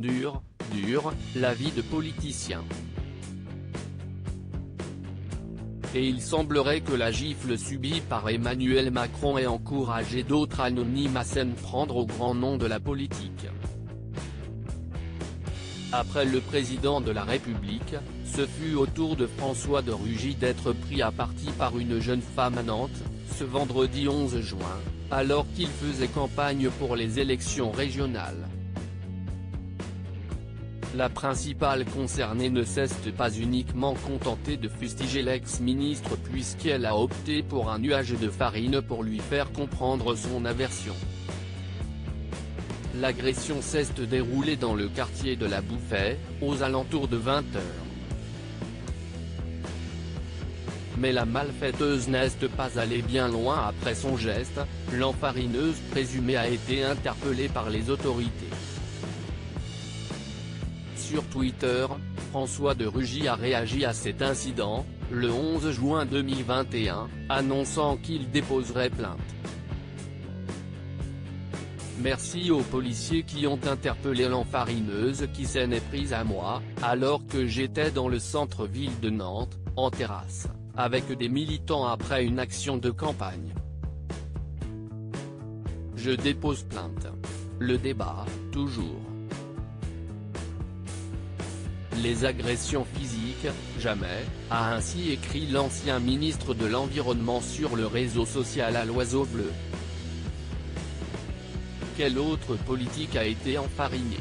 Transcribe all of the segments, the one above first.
dur, la vie de politicien. Et il semblerait que la gifle subie par Emmanuel Macron ait encouragé d'autres anonymes à s'en prendre au grand nom de la politique. Après le président de la République, ce fut au tour de François de Rugy d'être pris à partie par une jeune femme à Nantes, ce vendredi 11 juin, alors qu'il faisait campagne pour les élections régionales. La principale concernée ne s'est pas uniquement contentée de fustiger l'ex-ministre puisqu'elle a opté pour un nuage de farine pour lui faire comprendre son aversion. L'agression s'est déroulée dans le quartier de la Bouffay, aux alentours de 20h. Mais la malfaiteuse n'est pas allée bien loin après son geste, l'enfarineuse présumée a été interpellée par les autorités. Sur Twitter, François de Rugy a réagi à cet incident, le 11 juin 2021, annonçant qu'il déposerait plainte. Merci aux policiers qui ont interpellé l'enfarineuse qui s'en est prise à moi, alors que j'étais dans le centre-ville de Nantes, en terrasse, avec des militants après une action de campagne. Je dépose plainte. Le débat, toujours. Les agressions physiques, jamais, a ainsi écrit l'ancien ministre de l'Environnement sur le réseau social à l'Oiseau Bleu. Quel autre politique a été enfariné?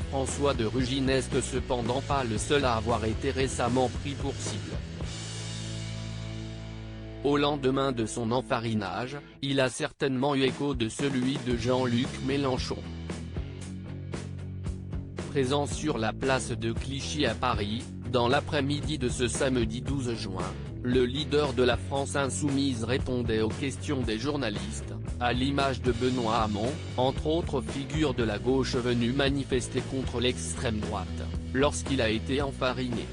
François de Rugy n'est cependant pas le seul à avoir été récemment pris pour cible. Au lendemain de son enfarinage, il a certainement eu écho de celui de Jean-Luc Mélenchon. Présent sur la place de Clichy à Paris, dans l'après-midi de ce samedi 12 juin, le leader de la France insoumise répondait aux questions des journalistes, à l'image de Benoît Hamon, entre autres figures de la gauche venues manifester contre l'extrême droite, lorsqu'il a été enfariné.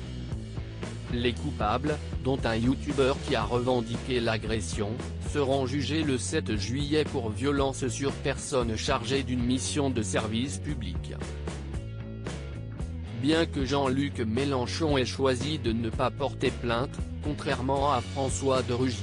Les coupables, dont un youtubeur qui a revendiqué l'agression, seront jugés le 7 juillet pour violence sur personne chargée d'une mission de service public. Bien que Jean-Luc Mélenchon ait choisi de ne pas porter plainte, contrairement à François de Rugy.